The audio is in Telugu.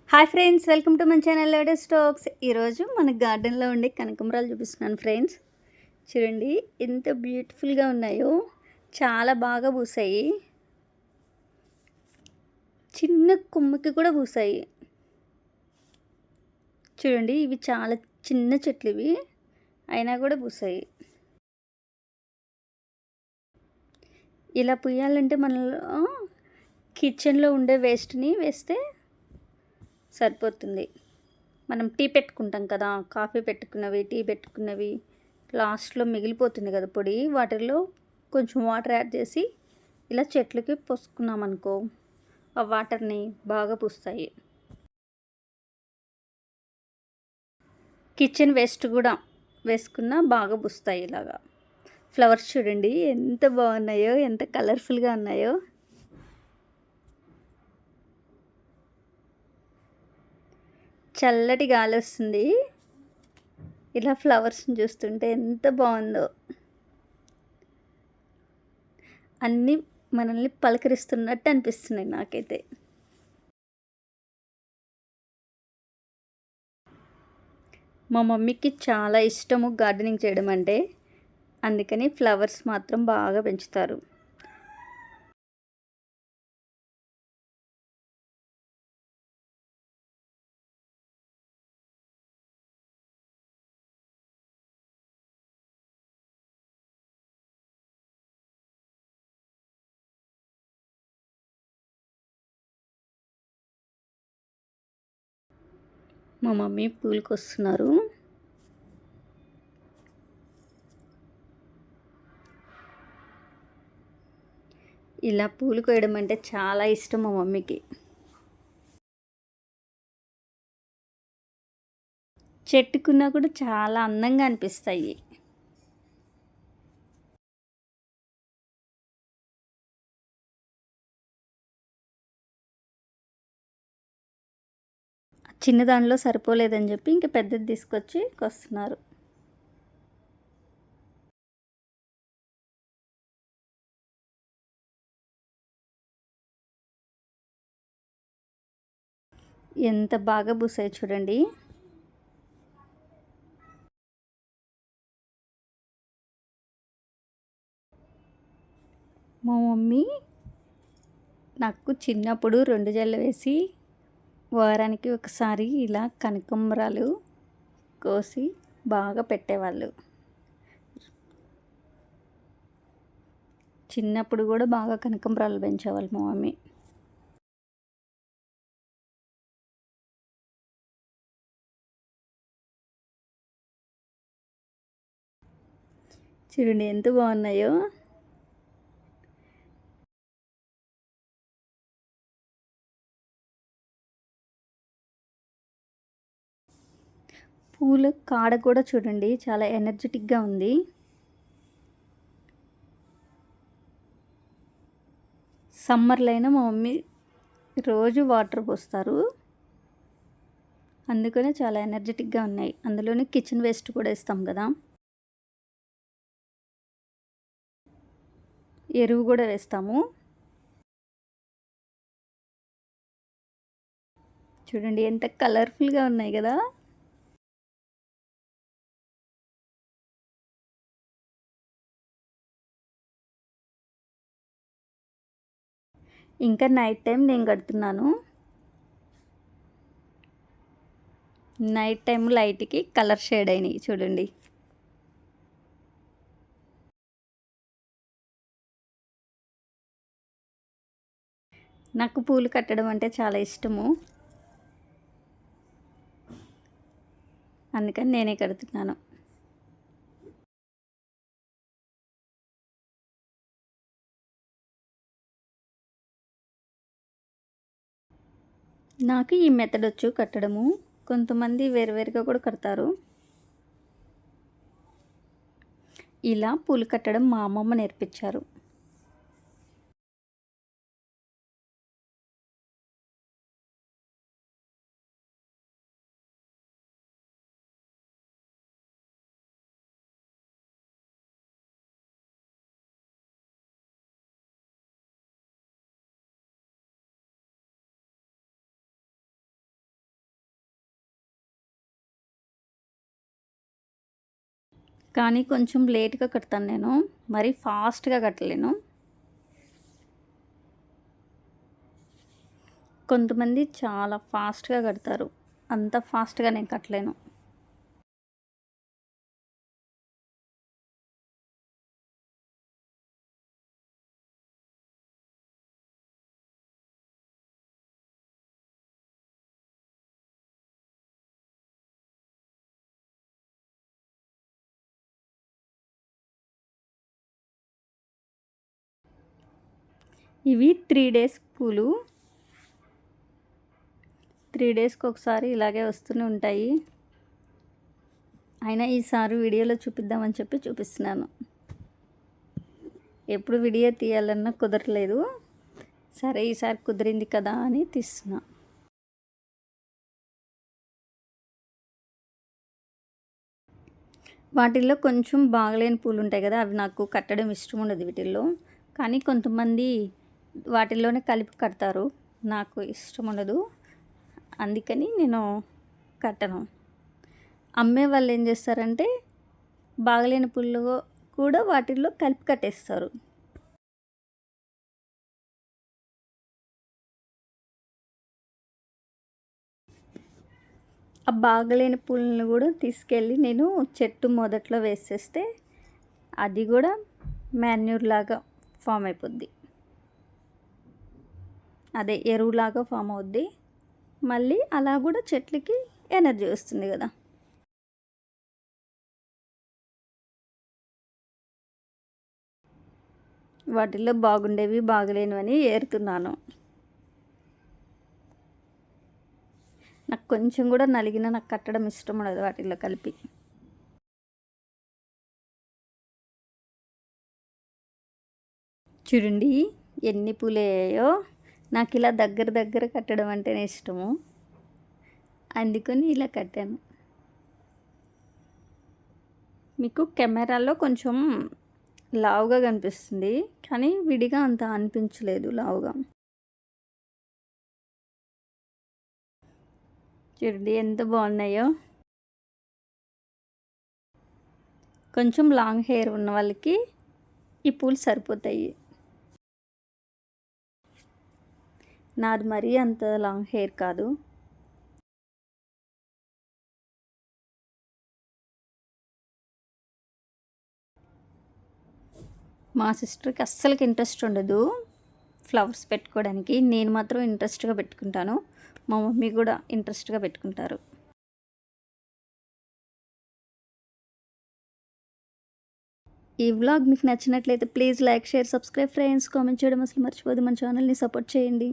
Hi friends, welcome to my channel latest talks. ఈరోజు మన గార్డెన్లో ఉండే కనకంబరాలు చూపిస్తున్నాను ఫ్రెండ్స్. చూడండి ఎంత బ్యూటిఫుల్గా ఉన్నాయో, చాలా బాగా పూసాయి. చిన్న కొమ్మకి కూడా పూసాయి. చూడండి ఇవి చాలా చిన్న చెట్లు, ఇవి అయినా కూడా పూసాయి. ఇలా పూయాలంటే మనలో కిచెన్లో ఉండే వేస్ట్ని వేస్తే సరిపోతుంది. మనం టీ పెట్టుకుంటాం కదా, కాఫీ పెట్టుకున్నవి, టీ పెట్టుకున్నవి లాస్ట్లో మిగిలిపోతుంది కదా పొడి, వాటిల్లో కొంచెం వాటర్ యాడ్ చేసి ఇలా చెట్లకి పోసుకున్నాం అనుకో, ఆ వాటర్ని బాగా పూస్తాయి. కిచెన్ వేస్ట్ కూడా వేసుకున్నా బాగా పూస్తాయి. ఇలాగా ఫ్లవర్స్ చూడండి ఎంత బాగున్నాయో, ఎంత కలర్ఫుల్గా ఉన్నాయో. చల్లటి గాలి వస్తుంది. ఇలా ఫ్లవర్స్ని చూస్తుంటే ఎంత బాగుందో. అన్నీ మనల్ని పలకరిస్తున్నట్టు అనిపిస్తున్నాయి నాకైతే. మా మమ్మీకి చాలా ఇష్టము గార్డెనింగ్ చేయడం అంటే, అందుకని ఫ్లవర్స్ మాత్రం బాగా పెంచుతారు. మా మమ్మీ పూలకు వస్తున్నారు. ఇలా పూలు కోయడం అంటే చాలా ఇష్టం మా మమ్మీకి. చెట్టుకున్నా కూడా చాలా అందంగా అనిపిస్తాయి. చిన్న దానిలో సరిపోలేదని చెప్పి ఇంకా పెద్దది తీసుకొచ్చి కొస్తున్నారు. ఎంత బాగా పూసాయి చూడండి. మా మమ్మీ నాకు చిన్నప్పుడు 2 జడలు వేసి వారానికి ఒకసారి ఇలా కనకంబరాలు కోసి బాగా పెట్టేవాళ్ళు. చిన్నప్పుడు కూడా బాగా కనకంబరాలు పెంచేవాళ్ళు మా మమ్మీ. చూడండి ఎంత బాగున్నాయో. పూల కాడ కూడా చూడండి చాలా ఎనర్జెటిక్గా ఉంది. సమ్మర్లో అయినా మా మమ్మీ రోజు వాటర్ పోస్తారు, అందుకనే చాలా ఎనర్జెటిక్గా ఉన్నాయి. అందులోనే కిచెన్ వేస్ట్ కూడా ఇస్తాం కదా, ఎరువు కూడా వేస్తాము. చూడండి ఎంత కలర్ఫుల్గా ఉన్నాయి కదా. ఇంకా నైట్ టైం నేను కడుతున్నాను. నైట్ టైం లైట్కి కలర్ షేడ్ అయినాయి చూడండి. నాకు పూలు కట్టడం అంటే చాలా ఇష్టము, అందుకని నేనే కడుతున్నాను. నాకు ఈ మెథడ్ వచ్చు కట్టడము. కొంతమంది వేరువేరుగా కూడా కడతారు. ఇలా పూలు కట్టడం మా అమ్మమ్మ నేర్పించారు. కానీ కొంచెం లేట్గా కడతాను నేను, మరీ ఫాస్ట్గా కట్టలేను. కొంతమంది చాలా ఫాస్ట్గా కడతారు, అంత ఫాస్ట్గా నేను కట్టలేను. ఇవి 3 డేస్ పూలు. 3 డేస్కి ఒకసారి ఇలాగే వస్తూనే ఉంటాయి. అయినా ఈసారి వీడియోలో చూపిద్దామని చెప్పి చూపిస్తున్నాను. ఎప్పుడు వీడియో తీయాలన్నా కుదరలేదు, సరే ఈసారి కుదిరింది కదా అని తీస్తున్నా. వాటిల్లో కొంచెం బాగలేని పూలు ఉంటాయి కదా, అవి నాకు కట్టడం ఇష్టం ఉండదు వీటిల్లో. కానీ కొంతమంది వాటిల్లోనే కలిపి కడతారు, నాకు ఇష్టం ఉండదు, అందుకని నేను కట్టను. అమ్మే వాళ్ళు ఏం చేస్తారంటే బాగలేని పూలు కూడా వాటిల్లో కలిపి కట్టేస్తారు. ఆ బాగలేని పూలను కూడా తీసుకెళ్ళి నేను చెట్టు మొదట్లో వేసేస్తే అది కూడా మాన్యూర్ లాగా ఫామ్ అయిపోద్ది, అదే ఎరువులాగా ఫామ్ అవుద్ది. మళ్ళీ అలా కూడా చెట్లకి ఎనర్జీ వస్తుంది కదా. వాటిల్లో బాగుండేవి బాగలేనివని ఏరుతున్నాను. నాకు కొంచెం కూడా నలిగిన నాకు కట్టడం ఇష్టం ఉండదు వాటిల్లో కలిపి. చూడండి ఎన్ని పూలేయో. నాకు ఇలా దగ్గర దగ్గర కట్టడం అంటేనే ఇష్టము, అందుకని ఇలా కట్టాను. మీకు కెమెరాలో కొంచెం లావుగా కనిపిస్తుంది, కానీ విడిగా అంత అనిపించలేదు లావుగా. చూడండి ఎంత బాగున్నాయో. కొంచెం లాంగ్ హెయిర్ ఉన్న వాళ్ళకి ఈ పూలు సరిపోతాయి. నాది మరీ అంత లాంగ్ హెయిర్ కాదు. మా సిస్టర్కి అస్సలకి ఇంట్రెస్ట్ ఉండదు ఫ్లవర్స్ పెట్టుకోవడానికి, నేను మాత్రం ఇంట్రెస్ట్గా పెట్టుకుంటాను, మా మమ్మీ కూడా ఇంట్రెస్ట్గా పెట్టుకుంటారు. ఈ వ్లాగ్ మీకు నచ్చినట్లయితే please like, share, subscribe friends. Comment చేయడం అసలు మర్చిపోదు. మన ఛానల్ని సపోర్ట్ చేయండి.